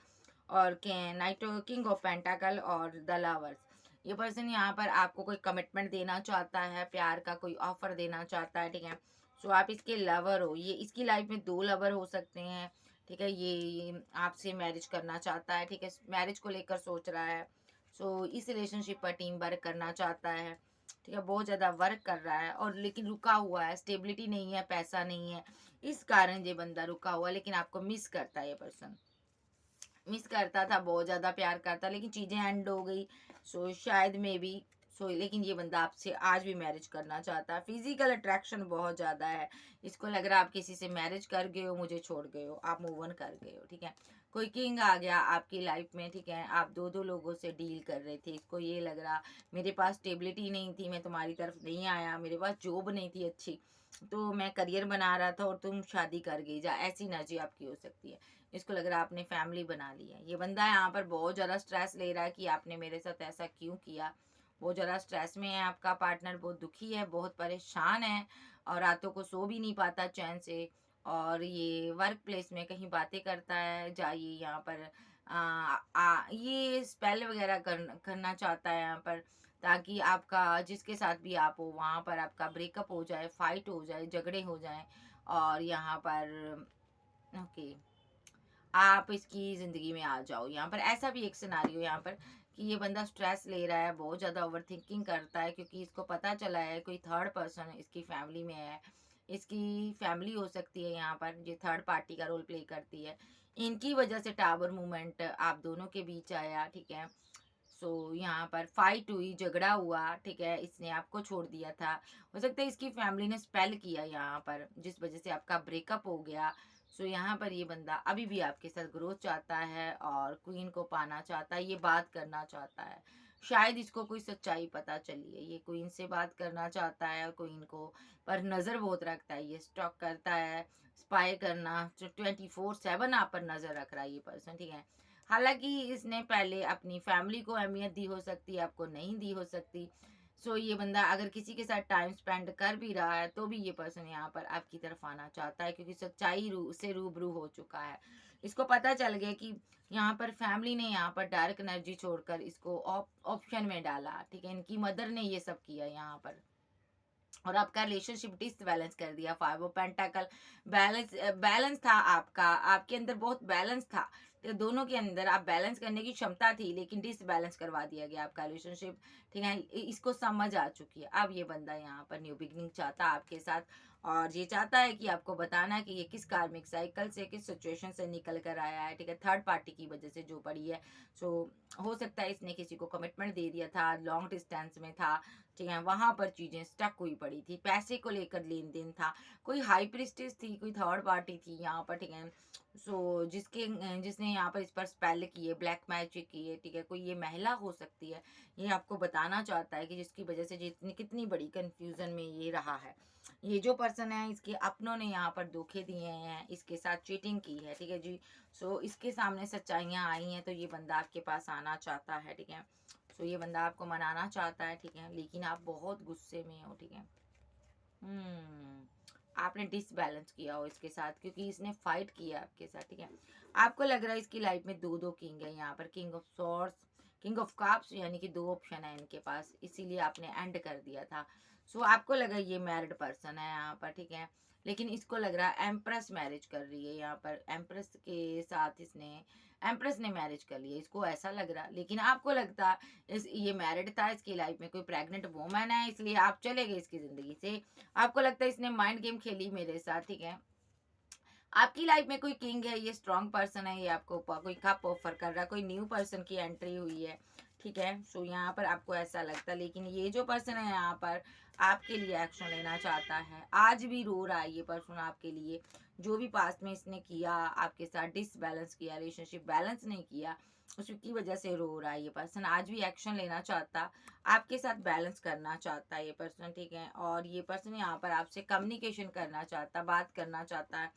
Speaker 1: और नाइट किंग ऑफ पेंटाकल और द लवर्स। ये पर्सन यहाँ पर आपको कोई कमिटमेंट देना चाहता है, प्यार का कोई ऑफर देना चाहता है, ठीक है। सो आप इसके लवर हो, ये इसकी लाइफ में दो लवर हो सकते हैं, ठीक है। ये आपसे मैरिज करना चाहता है, ठीक है, मैरिज को लेकर सोच रहा है। सो इस रिलेशनशिप पर टीम वर्क करना चाहता है, ठीक है। बहुत ज़्यादा वर्क कर रहा है, और लेकिन रुका हुआ है, स्टेबिलिटी नहीं है, पैसा नहीं है, इस कारण ये बंदा रुका हुआ है। लेकिन आपको मिस करता है ये पर्सन, मिस करता था, बहुत ज़्यादा प्यार करता, लेकिन चीज़ें एंड हो गई। सो शायद मे बी, सो लेकिन ये बंदा आपसे आज भी मैरिज करना चाहता है। फिजिकल अट्रैक्शन बहुत ज़्यादा है, इसको लग रहा है आप किसी से मैरिज कर गए हो, मुझे छोड़ गए हो, आप मूव ऑन कर गए हो, ठीक है। कोई किंग आ गया आपकी लाइफ में, ठीक है। आप दो दो लोगों से डील कर रहे थे, इसको ये लग रहा मेरे पास स्टेबिलिटी नहीं थी, मैं तुम्हारी तरफ नहीं आया, मेरे पास जॉब नहीं थी अच्छी, तो मैं करियर बना रहा था और तुम शादी कर गई, जा ऐसी एनर्जी आपकी हो सकती है। इसको लग रहा है आपने फैमिली बना ली है। ये बंदा यहाँ पर बहुत ज़्यादा स्ट्रेस ले रहा है कि आपने मेरे साथ ऐसा क्यों किया। बहुत ज़्यादा स्ट्रेस में है आपका पार्टनर, बहुत दुखी है, बहुत परेशान है, और रातों को सो भी नहीं पाता चैन से। और ये वर्क प्लेस में कहीं बातें करता है, जाइए यहाँ पर ये स्पेल वगैरह करना चाहता है यहाँ पर, ताकि आपका जिसके साथ भी आप हो वहाँ पर आपका ब्रेकअप हो जाए, फाइट हो जाए, झगड़े हो जाए, और यहाँ पर ओके आप इसकी ज़िंदगी में आ जाओ। यहाँ पर ऐसा भी एक सिनारियो यहाँ पर कि ये बंदा स्ट्रेस ले रहा है, बहुत ज़्यादा ओवर थिंकिंग करता है, क्योंकि इसको पता चला है कोई थर्ड पर्सन इसकी फैमिली में है। इसकी फैमिली हो सकती है यहाँ पर, जो थर्ड पार्टी का रोल प्ले करती है। इनकी वजह से टावर मूवमेंट आप दोनों के बीच आया, ठीक है। सो यहाँ पर फाइट हुई, झगड़ा हुआ, ठीक है। इसने आपको छोड़ दिया था, हो सकता है इसकी फैमिली ने स्पेल किया यहाँ पर, जिस वजह से आपका ब्रेकअप हो गया। सो यहाँ पर ये बंदा अभी भी आपके साथ ग्रोथ चाहता है, और क्वीन को पाना चाहता है, ये बात करना चाहता है। शायद इसको कोई सच्चाई पता चली है, ये क्वीन से बात करना चाहता है, क्वीन को पर नज़र बहुत रखता है, ये स्टॉक करता है, स्पाई करना, 24/7 आप पर नज़र रख रहा है ये पर्सन, ठीक है। हालांकि इसने पहले अपनी फैमिली को अहमियत दी हो सकती है, आपको नहीं दी हो सकती। सो ये बंदा अगर किसी के साथ टाइम स्पेंड कर भी रहा है, तो भी ये पर्सन यहाँ पर आपकी तरफ आना चाहता है, क्योंकि सच्चाई से रूबरू हो चुका है। इसको पता चल गया कि यहाँ पर फैमिली ने यहाँ पर डार्क एनर्जी छोड़कर इसको ऑप्शन में डाला, ठीक है। इनकी मदर ने ये सब किया यहाँ पर, और आपका रिलेशनशिप डिसबैलेंस कर दिया। 5 ऑफ पेंटाकल बैलेंस बैलेंस था आपका, आपके अंदर बहुत बैलेंस था, तो दोनों के अंदर आप बैलेंस करने की क्षमता थी, लेकिन डिसबैलेंस करवा दिया गया आपका रिलेशनशिप, ठीक है। इसको समझ आ चुकी है। अब ये बंदा यहाँ पर न्यू बिगनिंग चाहता है आपके साथ, और ये चाहता है कि आपको बताना कि ये किस कार्मिक साइकिल से, किस सिचुएशन से निकल कर आया है, ठीक है, थर्ड पार्टी की वजह से जो पड़ी है। सो हो सकता है इसने किसी को कमिटमेंट दे दिया था, लॉन्ग डिस्टेंस में था, ठीक है, वहां पर चीजें स्टक हुई पड़ी थी, पैसे को लेकर लेन देन था, कोई हाई प्रिस्टेस थी, कोई थर्ड पार्टी थी यहाँ पर, ठीक है। सो जिसने यहाँ पर इस पर स्पेल किए, ब्लैक मैजिक किए, ठीक है, कोई ये महिला हो सकती है, ये आपको बताना चाहता है कि जिसकी वजह से जितनी कितनी बड़ी कंफ्यूजन में ये रहा है। ये जो पर्सन है, इसके अपनों ने यहाँ पर धोखे दिए हैं, इसके साथ चीटिंग की है, ठीक है जी। सो इसके सामने सच्चाइयाँ आई हैं, तो ये बंदा आपके पास आना चाहता है, ठीक है। सो ये बंदा आपको मनाना चाहता है, ठीक है, लेकिन आप बहुत गुस्से में हो, ठीक है। आपने डिसबैलेंस किया हो इसके साथ, क्योंकि इसने फाइट किया आपके साथ, ठीक है। आपको लग रहा है इसकी लाइफ में दो दो किंग है यहाँ पर, king of swords, king of cups, यानी कि दो ऑप्शन है इनके पास, इसीलिए आपने एंड कर दिया था। सो आपको लगा ये मैरिड पर्सन है यहाँ पर, ठीक है, लेकिन इसको लग रहा है एम्प्रेस मैरिज कर रही है यहाँ पर, एम्प्रेस के साथ इसने, एम्प्रेस ने मैरिज कर लिया, इसको ऐसा लग रहा। लेकिन आपको लगता ये मैरिड था, इसकी लाइफ में कोई प्रेग्नेंट वोमन है, इसलिए आप चले गए इसकी जिंदगी से। आपको लगता है इसने माइंड गेम खेली मेरे साथ, ठीक है। आपकी लाइफ में कोई किंग है, ये स्ट्रांग पर्सन है, ये आपको कोई कप ऑफर कर रहा है, कोई न्यू पर्सन की एंट्री हुई है, ठीक है। सो यहाँ पर आपको ऐसा लगता है, लेकिन ये जो पर्सन है यहाँ पर आपके लिए एक्शन लेना चाहता है, आज भी रो रहा है ये पर्सन आपके लिए। जो भी पास्ट में इसने किया आपके साथ, डिसबैलेंस किया, रिलेशनशिप बैलेंस नहीं किया, उसकी वजह से रो रहा है ये पर्सन, आज भी एक्शन लेना चाहता, आपके साथ बैलेंस करना चाहता है ये पर्सन, ठीक है। और ये पर्सन यहाँ पर आपसे कम्युनिकेशन करना चाहता, बात करना चाहता है,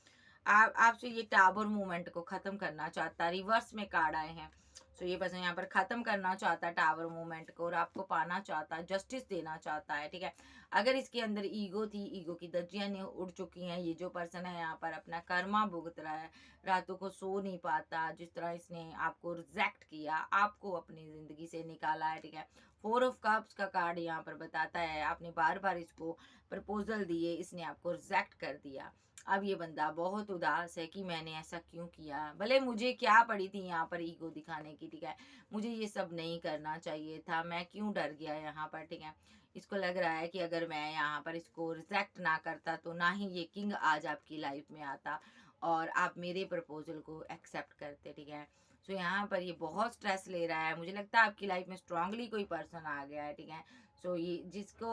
Speaker 1: आप आपसे ये टावर मूवमेंट को खत्म करना चाहता है, रिवर्स में कार्ड आए हैं। सो ये पर्सन यहाँ पर खत्म करना चाहता है टावर मूवमेंट को, और आपको पाना चाहता है, जस्टिस देना चाहता है, ठीक है। अगर इसके अंदर ईगो थी, ईगो की धज्जियां उड़ चुकी हैं, ये जो पर्सन है यहाँ पर अपना कर्मा भुगत रहा है, रातों को सो नहीं पाता, जिस तरह इसने आपको रिजेक्ट किया, आपको अपनी जिंदगी से निकाला है, ठीक है। फोर ऑफ कप्स का कार्ड यहाँ पर बताता है, आपने बार बार इसको प्रपोजल दिए, इसने आपको रिजेक्ट कर दिया। अब ये बंदा बहुत उदास है कि मैंने ऐसा क्यों किया, भले मुझे क्या पड़ी थी यहाँ पर ईगो दिखाने की, ठीक है, मुझे ये सब नहीं करना चाहिए था, मैं क्यों डर गया यहाँ पर, ठीक है। इसको लग रहा है कि अगर मैं यहाँ पर इसको रिजेक्ट ना करता, तो ना ही ये किंग आज आपकी लाइफ में आता, और आप मेरे प्रपोजल को एक्सेप्ट करते, ठीक है। सो यहाँ पर ये बहुत स्ट्रेस ले रहा है, मुझे लगता है आपकी लाइफ में स्ट्रांगली कोई पर्सन आ गया है, ठीक है। सो ये जिसको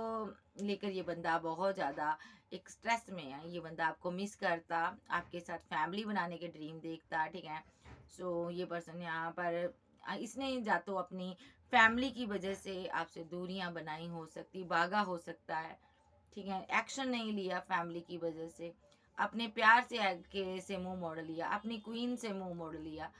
Speaker 1: लेकर ये बंदा बहुत ज़्यादा एक स्ट्रेस में है, ये बंदा आपको मिस करता, आपके साथ फैमिली बनाने के ड्रीम देखता, ठीक है। सो ये पर्सन यहाँ पर इसने या तो अपनी फैमिली की वजह से आपसे दूरियां बनाई हो सकती, भागा हो सकता है, ठीक है, एक्शन नहीं लिया फैमिली की वजह से, अपने प्यार से के से मुंह मोड़ लिया, अपनी क्वीन से मुंह मोड़ लिया।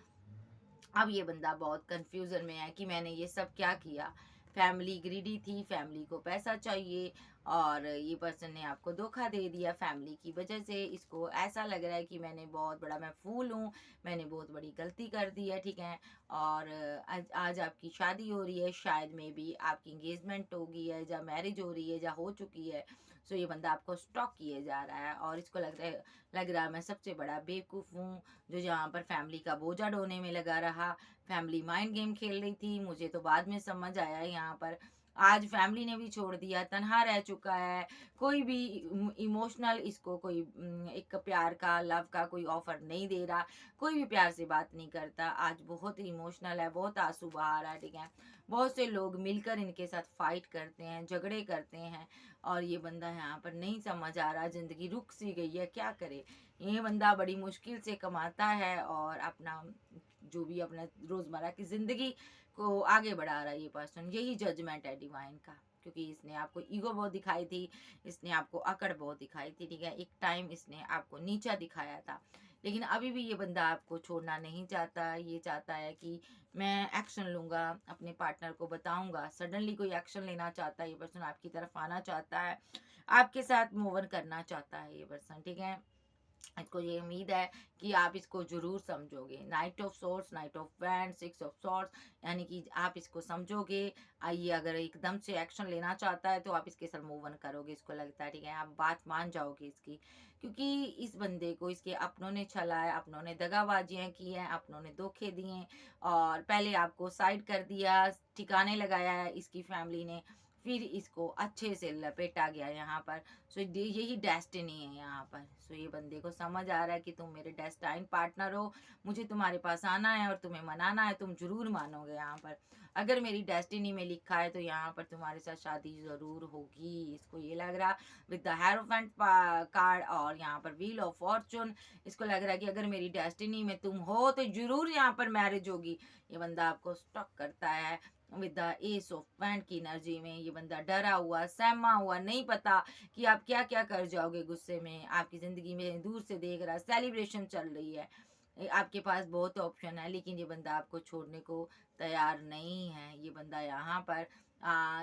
Speaker 1: अब ये बंदा बहुत कंफ्यूजन में है कि मैंने ये सब क्या किया, फैमिली ग्रीडी थी, फैमिली को पैसा चाहिए, और ये पर्सन ने आपको धोखा दे दिया फैमिली की वजह से। इसको ऐसा लग रहा है कि मैंने बहुत बड़ा, मैं फूल हूँ, मैंने बहुत बड़ी गलती कर दी है, ठीक है। और आज आपकी शादी हो रही है, शायद में भी आपकी इंगेजमेंट होगी है, या मैरिज हो रही है, या हो चुकी है। सो ये बंदा आपको स्टॉक किए जा रहा है, और इसको लग रहा है मैं सबसे बड़ा बेवकूफ़ हूँ, जो यहाँ पर फैमिली का बोझा ढोने में लगा रहा, फैमिली माइंड गेम खेल रही थी, मुझे तो बाद में समझ आया यहाँ पर, आज फैमिली ने भी छोड़ दिया, तन्हा रह चुका है, कोई भी इमोशनल इसको कोई एक प्यार का, लव का कोई ऑफर नहीं दे रहा, कोई भी प्यार से बात नहीं करता, आज बहुत इमोशनल है, बहुत आंसू बहा रहा है, ठीक है। बहुत से लोग मिलकर इनके साथ फाइट करते हैं, झगड़े करते हैं, और ये बंदा यहाँ पर नहीं समझ आ रहा, जिंदगी रुक सी गई है, क्या करे। ये बंदा बड़ी मुश्किल से कमाता है, और अपना जो भी अपना रोजमर्रा की जिंदगी को आगे बढ़ा रहा है ये पर्सन, यही जजमेंट है डिवाइन का, क्योंकि इसने आपको ईगो बहुत दिखाई थी, इसने आपको अकड़ बहुत दिखाई थी, ठीक है, एक टाइम इसने आपको नीचा दिखाया था, लेकिन अभी भी ये बंदा आपको छोड़ना नहीं चाहता, ये चाहता है कि मैं एक्शन लूंगा, अपने पार्टनर को बताऊंगा, सडनली कोई एक्शन लेना चाहता है ये पर्सन, आपकी तरफ आना चाहता है, आपके साथ मूव ऑन करना चाहता है ये पर्सन, ठीक है। इसको ये उम्मीद है कि आप इसको जरूर समझोगे। Night of source, night of wand, six of swords, यानी कि आप इसको समझोगे। ये अगर एकदम से एक्शन लेना चाहता है तो आप इसके साथ मूव ऑन करोगे, इसको लगता है, ठीक है, आप बात मान जाओगे इसकी। क्योंकि इस बंदे को इसके अपनों ने छला है, अपनों ने दगाबाजियां की हैं, अपनों ने धोखे दिए, और पहले आपको साइड कर दिया, ठिकाने लगाया है इसकी फैमिली ने, फिर इसको अच्छे से लपेटा गया यहाँ पर। सो यही डेस्टिनी है यहाँ पर। सो ये बंदे को समझ आ रहा है कि तुम मेरे डेस्टाइन पार्टनर हो, मुझे तुम्हारे पास आना है और तुम्हें मनाना है, तुम जरूर मानोगे यहाँ पर। अगर मेरी डेस्टिनी में लिखा है तो यहाँ पर तुम्हारे साथ शादी जरूर होगी, इसको ये लग रहा। विद द हेरोफेंट कार्ड और यहाँ पर व्हील ऑफ फॉर्चून, इसको लग रहा है कि अगर मेरी डेस्टिनी में तुम हो तो जरूर यहाँ पर मैरिज होगी। ये बंदा आपको स्टॉक करता है with the S of pant की एनर्जी में। ये बंदा डरा हुआ, सहमा हुआ, नहीं पता कि आप क्या क्या कर जाओगे गुस्से में। आपकी ज़िंदगी में दूर से देख रहा, सेलिब्रेशन चल रही है, आपके पास बहुत ऑप्शन है, लेकिन ये बंदा आपको छोड़ने को तैयार नहीं है। ये बंदा यहाँ पर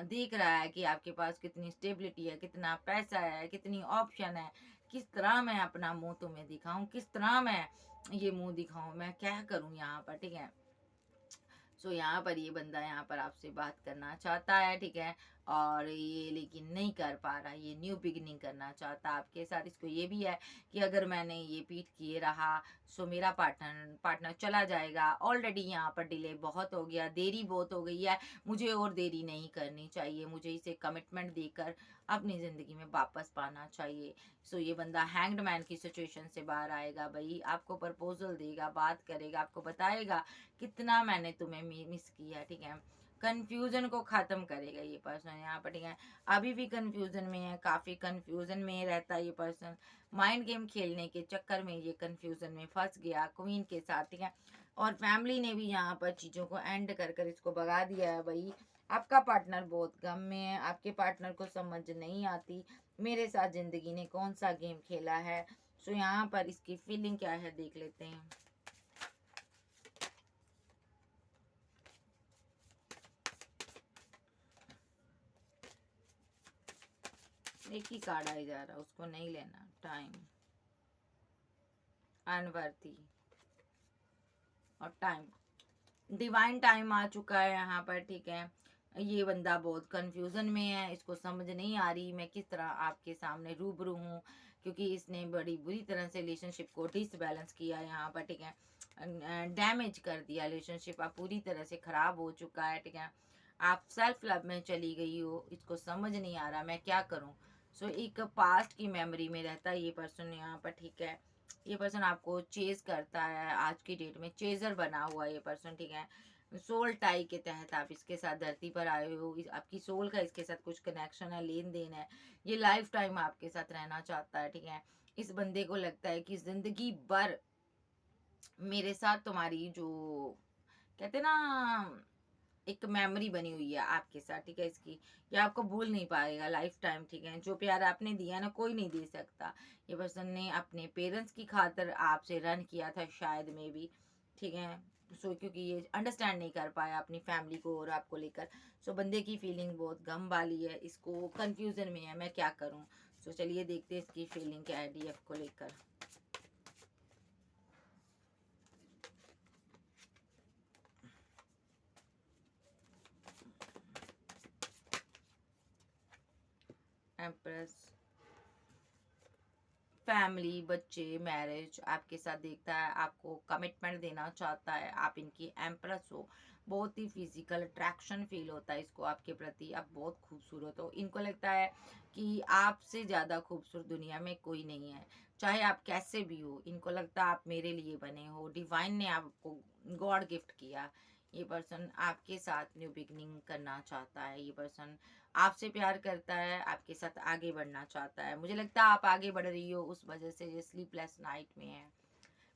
Speaker 1: देख रहा है कि आपके पास कितनी स्टेबिलिटी है, कितना पैसा है, कितनी ऑप्शन है, किस तरह मैं अपना मुंह तुम्हें दिखाऊं, किस तरह मैं ये मुंह दिखाऊं, मैं क्या करूं यहाँ पर, ठीक है। सो यहाँ पर ये बंदा यहाँ पर आपसे बात करना चाहता है, ठीक है, और ये लेकिन नहीं कर पा रहा। ये न्यू बिगिनिंग करना चाहता है आपके साथ। इसको ये भी है कि अगर मैंने ये पीठ किए रहा सो मेरा पार्टनर चला जाएगा। ऑलरेडी यहाँ पर डिले बहुत हो गया, देरी बहुत हो गई है, मुझे और देरी नहीं करनी चाहिए, मुझे इसे कमिटमेंट देकर अपनी ज़िंदगी में वापस पाना चाहिए। सो ये बंदा हैंग्ड मैन की सिचुएशन से बाहर आएगा भाई, आपको प्रपोजल देगा, बात करेगा, आपको बताएगा कितना मैंने तुम्हें मिस किया, ठीक है। कंफ्यूजन को खत्म करेगा ये पर्सन यहाँ पर, ठीक है। अभी भी कंफ्यूजन में है, काफी कंफ्यूजन में रहता है ये पर्सन। माइंड गेम खेलने के चक्कर में ये कंफ्यूजन में फंस गया क्वीन के साथ, ठीक है। और फैमिली ने भी यहाँ पर चीजों को एंड कर कर इसको भगा दिया है भाई। आपका पार्टनर बहुत गम में है, आपके पार्टनर को समझ नहीं आती मेरे साथ जिंदगी ने कौन सा गेम खेला है। सो यहाँ पर इसकी फीलिंग क्या है देख लेते हैं। एक ही कार्ड आई जा रहा, उसको नहीं लेना। टाइम, अनवर्ती और टाइम, डिवाइन टाइम आ चुका है यहाँ पर, ठीक है। ये बंदा बहुत कंफ्यूजन में है, इसको समझ नहीं आ रही मैं किस तरह आपके सामने रूबरू हूँ, क्योंकि इसने बड़ी बुरी तरह से रिलेशनशिप को डिसबैलेंस किया यहाँ पर, ठीक है। डैमेज कर दिया रिलेशनशिप, आप पूरी तरह से खराब हो चुका है, ठीक है। आप सेल्फ लव में चली गई हो, इसको समझ नहीं आ रहा मैं क्या करूँ। सो एक पास्ट की मेमोरी में रहता है ये पर्सन यहाँ पर, ठीक है। ये पर्सन आपको चेज करता है, आज की डेट में चेजर बना हुआ है ये पर्सन, ठीक है। सोल टाई के तहत आप इसके साथ धरती पर आए हो, आपकी सोल का इसके साथ कुछ कनेक्शन है, लेन देन है। ये लाइफ टाइम आपके साथ रहना चाहता है, ठीक है। इस बंदे को लगता है कि जिंदगी भर मेरे साथ तुम्हारी जो कहते ना एक मेमोरी बनी हुई है आपके साथ, ठीक है, इसकी ये आपको भूल नहीं पाएगा लाइफ टाइम, ठीक है। जो प्यार आपने दिया ना कोई नहीं दे सकता। ये पर्सन ने अपने पेरेंट्स की खातिर आपसे रन किया था शायद में भी, ठीक है। सो क्योंकि ये अंडरस्टैंड नहीं कर पाया अपनी फैमिली को और आपको लेकर। सो बंदे की फीलिंग बहुत गम वाली है, इसको कंफ्यूजन में है मैं क्या करूँ। सो चलिए देखते हैं इसकी फीलिंग क्या है डीएफ को लेकर। एम्प्रेस, फैमिली, बच्चे, मैरिज आपके साथ देखता है, आपको कमिटमेंट देना चाहता है, आप इनकी एम्प्रेस हो। बहुत ही फिजिकल अट्रैक्शन फील होता है इसको आपके प्रति, आप बहुत खूबसूरत हो। इनको लगता है कि आपसे ज़्यादा खूबसूरत दुनिया में कोई नहीं है, चाहे आप कैसे भी हो। इनको लगता है आप मेरे लिए बने हो, डिवाइन ने आपको गॉड गिफ्ट किया। ये पर्सन आपके साथ न्यू बिगनिंग करना चाहता है। ये पर्सन आपसे प्यार करता है, आपके साथ आगे बढ़ना चाहता है। मुझे लगता है आप आगे बढ़ रही हो, उस वजह से ये स्लीपलेस नाइट में है,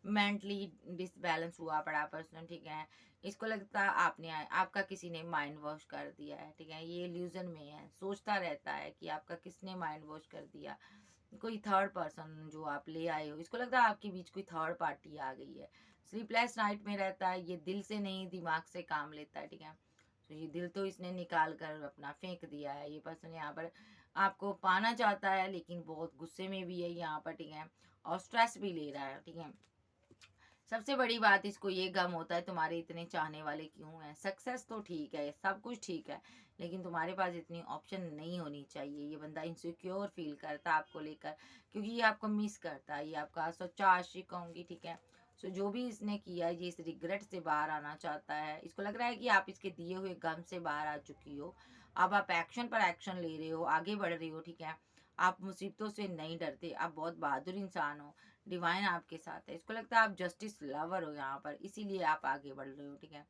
Speaker 1: मेंटली डिसबैलेंस हुआ पड़ा पर्सन, ठीक है। इसको लगता है आपने आपका किसी ने माइंड वॉश कर दिया है, ठीक है। ये इल्यूजन में है, सोचता रहता है कि आपका किसने माइंड वॉश कर दिया। कोई थर्ड पर्सन जो आप ले आए हो, इसको लगता है आपके बीच कोई थर्ड पार्टी आ गई है। स्लीपलेस नाइट में रहता है, ये दिल से नहीं दिमाग से काम लेता है, ठीक है। तो ये दिल तो इसने निकाल कर अपना फेंक दिया है। ये पर्सन यहाँ पर आपको पाना चाहता है, लेकिन बहुत गुस्से में भी है यहाँ पर, ठीक है, और स्ट्रेस भी ले रहा है, ठीक है। सबसे बड़ी बात इसको ये गम होता है तुम्हारे इतने चाहने वाले क्यों हैं। सक्सेस तो ठीक है, सब कुछ ठीक है, लेकिन तुम्हारे पास इतनी ऑप्शन नहीं होनी चाहिए। ये बंदा इनसिक्योर फील करता है आपको लेकर, क्योंकि ये आपको मिस करता है, ये आपका सच्चा आशिक कहूँगी, ठीक है। सो जो भी इसने किया है, ये इस रिग्रेट से बाहर आना चाहता है। इसको लग रहा है कि आप इसके दिए हुए गम से बाहर आ चुकी हो। अब आप एक्शन पर एक्शन ले रहे हो, आगे बढ़ रही हो, ठीक है। आप मुसीबतों से नहीं डरते, आप बहुत बहादुर इंसान हो, डिवाइन आपके साथ है। इसको लगता है आप जस्टिस लवर हो यहाँ पर, इसीलिए आप आगे बढ़ रहे हो, ठीक है।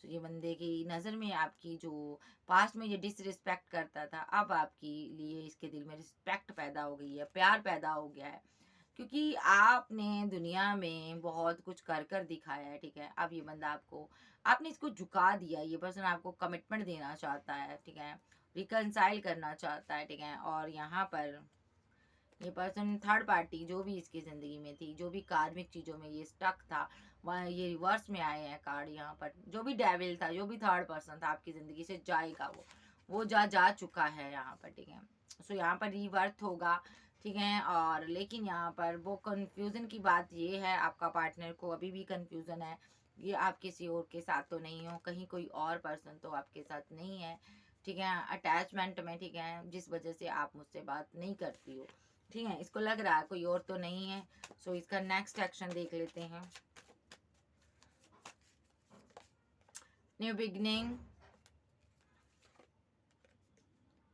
Speaker 1: तो ये बंदे की नज़र में आपकी जो पास्ट में ये डिसरिस्पेक्ट करता था, अब आपके लिए इसके दिल में रिस्पेक्ट पैदा हो गई है, प्यार पैदा हो गया है, क्योंकि आपने दुनिया में बहुत कुछ कर कर दिखाया है, ठीक है। अब ये बंदा आपको, आपने इसको झुका दिया, ये पर्सन आपको कमिटमेंट देना चाहता है, ठीक है, रिकनसाइल करना चाहता है, ठीक है। और यहाँ पर ये पर्सन थर्ड पार्टी जो भी इसकी ज़िंदगी में थी, जो भी कार्मिक चीज़ों में ये स्टक था, वह ये रिवर्स में आए हैं कार्ड यहाँ पर। जो भी डेविल था, जो भी थर्ड पर्सन था आपकी ज़िंदगी से जाएगा, वो जा चुका है यहाँ पर, ठीक है। सो यहाँ पर रिवर्थ होगा, ठीक है। और लेकिन यहाँ पर वो कन्फ्यूज़न की बात ये है, आपका पार्टनर को अभी भी कन्फ्यूज़न है, ये आप किसी और के साथ तो नहीं हो, कहीं कोई और पर्सन तो आपके साथ नहीं है, ठीक है, अटैचमेंट में, ठीक है, जिस वजह से आप मुझसे बात नहीं करती हो, ठीक है। इसको लग रहा है कोई और तो नहीं है। सो इसका नेक्स्ट एक्शन देख लेते हैं। New beginning,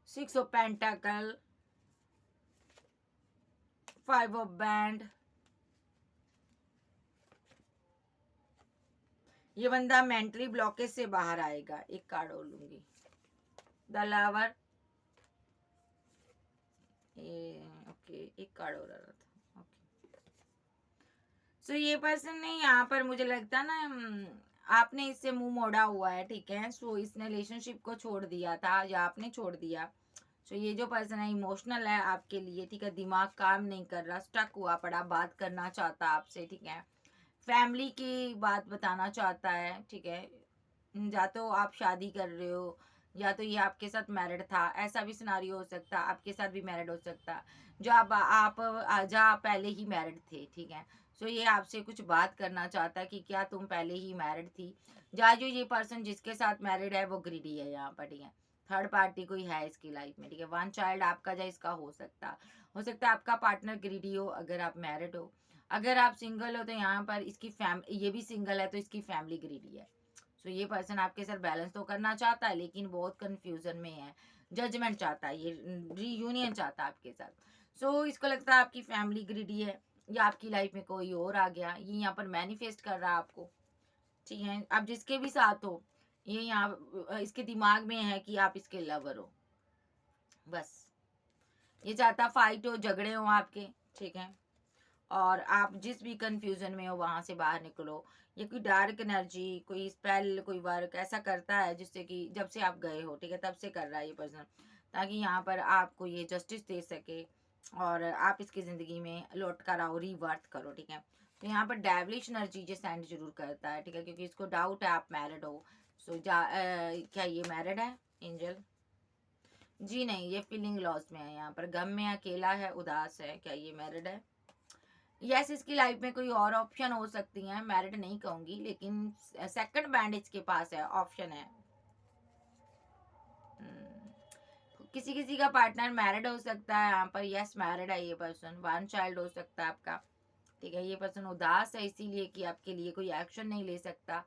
Speaker 1: 6 of pentacles, 5 of बैंड। ये बंदा मेंटली ब्लॉकेज से बाहर आएगा। एक कार्ड और लूंगी, द लवर। ये ओके, एक कार्ड और आ रहा था, ओके। सो ये पर्सन ने यहाँ पर, मुझे लगता है ना, आपने इससे मुंह मोड़ा हुआ है, ठीक है। सो इसने रिलेशनशिप को छोड़ दिया था, या आपने छोड़ दिया। सो ये जो पर्सन है इमोशनल है आपके लिए, ठीक है, दिमाग काम नहीं कर रहा, स्टक हुआ पड़ा, बात करना चाहता आपसे, ठीक है, फैमिली की बात बताना चाहता है, ठीक है। या तो आप शादी कर रहे हो, या तो ये आपके साथ मैरिड था, ऐसा भी सिनारियो हो सकता, आपके साथ भी मैरिड हो सकता, जो आप जहाँ पहले ही मैरिड थे, ठीक है। सो ये आपसे कुछ बात करना चाहता है कि क्या तुम पहले ही मैरिड थी। जहाँ जो ये पर्सन जिसके साथ मैरिड है वो ग्रीडी है यहाँ पर, ठीक है। थर्ड पार्टी कोई है इसकी लाइफ में, ठीक है। वन चाइल्ड आपका या इसका हो सकता है आपका पार्टनर ग्रीडी हो, अगर आप मैरिड हो। अगर आप सिंगल हो तो यहाँ पर इसकी ये भी सिंगल है तो इसकी फैमिली ग्रीडी है। सो ये पर्सन आपके साथ बैलेंस तो करना चाहता है, लेकिन बहुत कंफ्यूजन में है, जजमेंट चाहता है, ये रीयूनियन चाहता है आपके साथ। सो इसको लगता है आपकी फैमिली ग्रीडी है, या आपकी लाइफ में कोई और आ गया, ये यहाँ पर मैनिफेस्ट कर रहा है आपको, ठीक है। आप जिसके भी साथ हो, ये यहाँ इसके दिमाग में है कि आप इसके लवर हो, बस। ये चाहता फाइट हो, झगड़े हो आपके, ठीक है। और आप जिस भी कंफ्यूजन में हो वहां से बाहर निकलो। ये कोई डार्क एनर्जी, कोई स्पेल, कोई वर्क ऐसा करता है जिससे कि जब से आप गए हो, ठीक है, तब से कर रहा है ये पर्सन, ताकि यहाँ पर आपको ये जस्टिस दे सके और आप इसकी ज़िंदगी में लौट कर आओ, रीवर्थ करो, ठीक है। तो यहाँ पर डेविलिश एनर्जी जो सेंड जरूर करता है, ठीक है, क्योंकि इसको डाउट है आप मैरिड हो। सो क्या ये मैरिड है एंजल? जी नहीं, ये फीलिंग लॉस में है, यहाँ पर गम में, अकेला है, उदास है। क्या ये मैरिड है? यस, इसकी लाइफ में कोई और ऑप्शन हो सकती हैं, मैरिड नहीं कहूंगी, लेकिन सेकंड बैंड इसके पास है, ऑप्शन है। किसी किसी का पार्टनर मैरिड हो सकता है यहाँ पर। यस, मैरिड है ये पर्सन, वन चाइल्ड हो सकता है आपका, ठीक है। ये पर्सन उदास है इसीलिए कि आपके लिए कोई एक्शन नहीं ले सकता,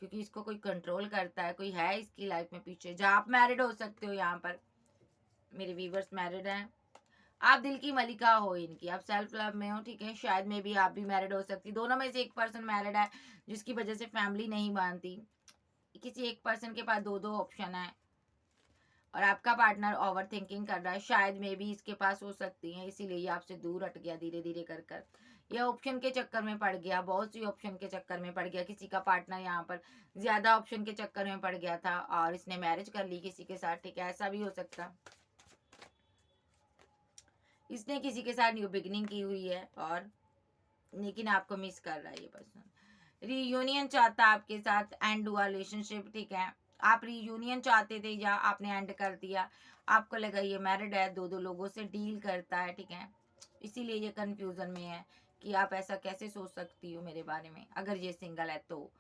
Speaker 1: क्योंकि इसको कोई कंट्रोल करता है, कोई है इसकी लाइफ में पीछे। जहाँ आप मैरिड हो सकते हो यहाँ पर, मेरे व्यूवर्स मैरिड हैं, आप दिल की मलिका हो इनकी, आप सेल्फ लव में हो, ठीक है। शायद में भी आप भी मैरिड हो सकती, दोनों में से एक पर्सन मैरिड है जिसकी वजह से फैमिली नहीं मानती। किसी एक पर्सन के पास दो दो ऑप्शन है, और आपका पार्टनर ओवर थिंकिंग कर रहा है, शायद में भी इसके पास हो सकती है, इसीलिए ये आपसे दूर हट गया धीरे धीरे कर कर। ये ऑप्शन के चक्कर में पड़ गया, बहुत सी ऑप्शन के चक्कर में पड़ गया। किसी का पार्टनर यहाँ पर ज्यादा ऑप्शन के चक्कर में पड़ गया था और इसने मैरिज कर ली किसी के साथ, ठीक है, ऐसा भी हो सकता। इसने किसी के साथ न्यू बिगिनिंग की हुई है, और लेकिन आपको मिस कर रहा है ये पर्सन, रीयूनियन चाहता है आपके साथ, एंड हुआ रिलेशनशिप, ठीक है। आप रीयूनियन चाहते थे या आपने एंड कर दिया, आपको लगा ये मैरिड है, दो दो लोगों से डील करता है, ठीक है, इसीलिए ये कंफ्यूजन में है कि आप ऐसा कैसे सोच सकती हो मेरे बारे में। अगर ये सिंगल है तो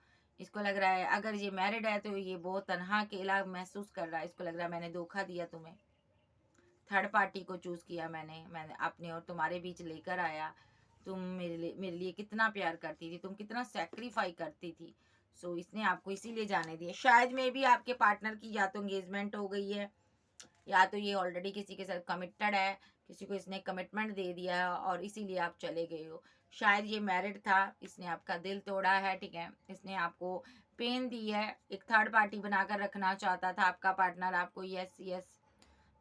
Speaker 1: इसको लग रहा है, अगर ये मैरिड है तो ये बहुत तनहा अकेला महसूस कर रहा है, इसको लग रहा है मैंने धोखा दिया तुम्हें, थर्ड पार्टी को चूज किया मैंने अपने और तुम्हारे बीच लेकर आया। तुम मेरे लिए कितना प्यार करती थी, तुम कितना सेक्रीफाई करती थी, सो इसने आपको इसीलिए जाने दिया। शायद में भी आपके पार्टनर की या तो एंगेजमेंट हो गई है, या तो ये ऑलरेडी किसी के साथ कमिटेड है, किसी को इसने कमिटमेंट दे दिया है और इसीलिए आप चले गए हो। शायद ये मैरिड था, इसने आपका दिल तोड़ा है, ठीक है, इसने आपको पेन दी है, एक थर्ड पार्टी बनाकर रखना चाहता था आपका पार्टनर आपको, यस यस,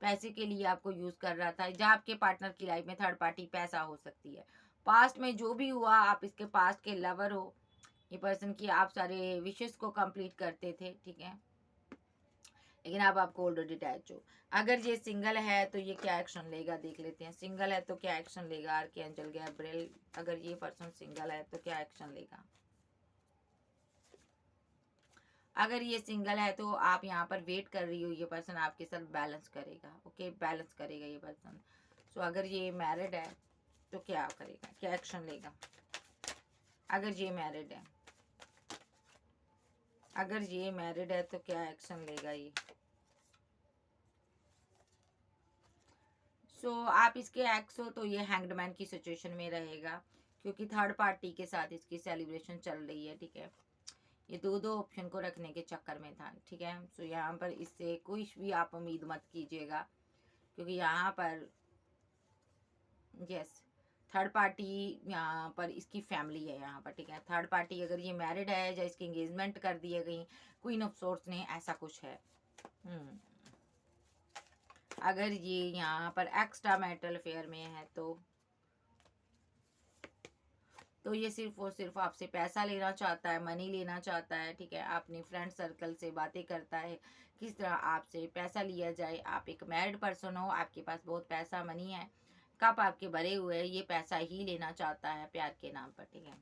Speaker 1: पैसे के लिए आपको यूज कर रहा था। जहाँ आपके पार्टनर की लाइफ में थर्ड पार्टी पैसा हो सकती है। पास्ट में जो भी हुआ, आप इसके पास्ट के लवर हो, ये पर्सन की आप सारे विशेष को कंप्लीट करते थे, ठीक है, लेकिन अब आपको ऑलरेडी अटैच हो। अगर ये सिंगल है तो ये क्या एक्शन लेगा देख लेते हैं। सिंगल है तो क्या एक्शन लेगा आर्कएंजल गैब्रिएल, अगर ये पर्सन सिंगल है तो क्या एक्शन लेगा। अगर ये सिंगल है तो आप यहाँ पर वेट कर रही हो, ये पर्सन आपके साथ बैलेंस करेगा, ओके, बैलेंस करेगा ये पर्सन। सो अगर ये मैरिड है तो क्या करेगा, क्या एक्शन लेगा। अगर ये मैरिड है, अगर ये मैरिड है तो क्या एक्शन लेगा ये। सो आप इसके एक्स हो तो ये हैंग्ड की सिचुएशन में रहेगा, क्योंकि थर्ड पार्टी के साथ इसकी सेलिब्रेशन चल रही है, ठीक है, ये दो दो ऑप्शन को रखने के चक्कर में था, ठीक है। सो यहाँ पर इससे कोई भी आप उम्मीद मत कीजिएगा, क्योंकि यहाँ पर यस थर्ड पार्टी, यहाँ पर इसकी फैमिली है यहाँ पर, ठीक है, थर्ड पार्टी अगर ये मैरिड है या इसकी एंगेजमेंट कर दी है कहीं क्वीन ऑफ सोर्ट्स ने, ऐसा कुछ है। अगर ये यहाँ पर एक्स्ट्रा मैरिटल अफेयर में है तो ये सिर्फ और सिर्फ आपसे पैसा लेना चाहता है, मनी लेना चाहता है, ठीक है, अपने फ्रेंड सर्कल से बातें करता है किस तरह आपसे पैसा लिया जाए। आप एक मैरिड पर्सन हो, आपके पास बहुत पैसा मनी है, कप आपके भरे हुए हैं, ये पैसा ही लेना चाहता है प्यार के नाम पर, ठीक है।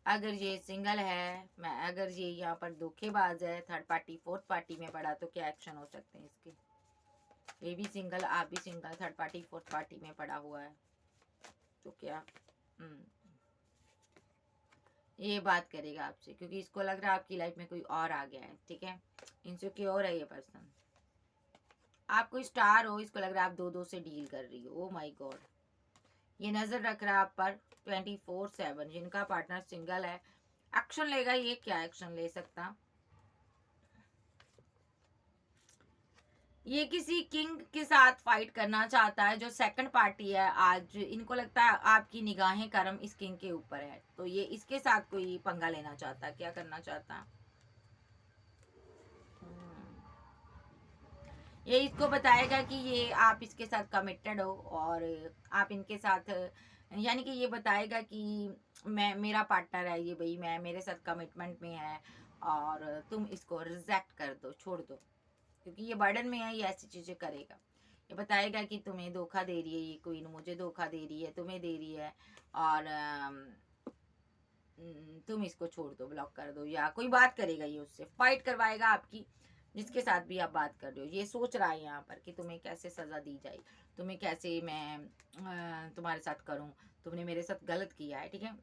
Speaker 1: अगर ये सिंगल है, मैं अगर ये यहाँ पर धोखेबाज है, थर्ड पार्टी फोर्थ पार्टी में पड़ा, तो क्या एक्शन हो सकते हैं इसके। ये भी सिंगल, आप भी single, third party fourth party में पड़ा हुआ है, तो क्या ये बात करेगा आपसे, क्योंकि इसको लग रहा है आपकी लाइफ में कोई और आ गया है, ठीक है, इनसिक्योर है ये पर्सन। आप कोई स्टार हो, इसको लग रहा है आप दो दो से डील कर रही हो, ओ माय गॉड, ये नजर रख रहा है आप पर 24/7। जिनका पार्टनर सिंगल है, एक्शन लेगा, ये क्या एक्शन ले सकता। ये किसी किंग के साथ फाइट करना चाहता है, जो सेकंड पार्टी है। आज इनको लगता है आपकी निगाहें कर्म इस किंग के ऊपर है, तो ये इसके साथ कोई पंगा लेना चाहता, क्या करना चाहता। ये इसको बताएगा कि ये आप इसके साथ कमिटेड हो और आप इनके साथ, यानी कि ये बताएगा कि मैं, मेरा पार्टनर है ये भाई, मैं मेरे साथ कमिटमेंट में है और तुम इसको रिजेक्ट कर दो, छोड़ दो, क्योंकि ये बर्डन में है, ये ऐसी चीज़ें करेगा। ये बताएगा कि तुम्हें धोखा दे रही है ये क्वीन, मुझे धोखा दे रही है, तुम्हें दे रही है, और तुम इसको छोड़ दो, ब्लॉक कर दो, या कोई बात करेगा, ये उससे फाइट करवाएगा आपकी, जिसके साथ भी आप बात कर रहे हो। ये सोच रहा है यहाँ पर कि तुम्हें कैसे सज़ा दी जाए, तुम्हें कैसे मैं तुम्हारे साथ करूँ, तुमने मेरे साथ गलत किया है, ठीक है।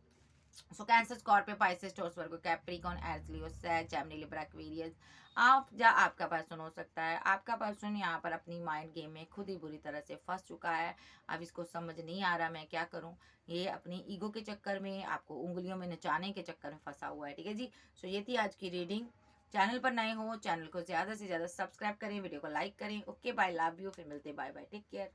Speaker 1: सो कैंसर, स्कॉर्पियो, पाइसेस, टॉरस, वर्गो, कैप्रिकॉर्न, एरीज, लियो, सैज, जेमिनी, लिब्रा, एक्वेरियस, आप या आपका पर्सन हो सकता है। आपका पर्सन यहाँ पर अपनी माइंड गेम में खुद ही बुरी तरह से फंस चुका है। अब इसको समझ नहीं आ रहा मैं क्या करूँ, ये अपनी ईगो के चक्कर में, आपको उंगलियों में नचाने के चक्कर में फंसा हुआ है, ठीक है जी। सो ये थी आज की रीडिंग। चैनल पर नए हो, चैनल को ज़्यादा से ज़्यादा सब्सक्राइब करें, वीडियो को लाइक करें। ओके बाय, लव यू, फिर मिलते, बाय बाय, टेक केयर।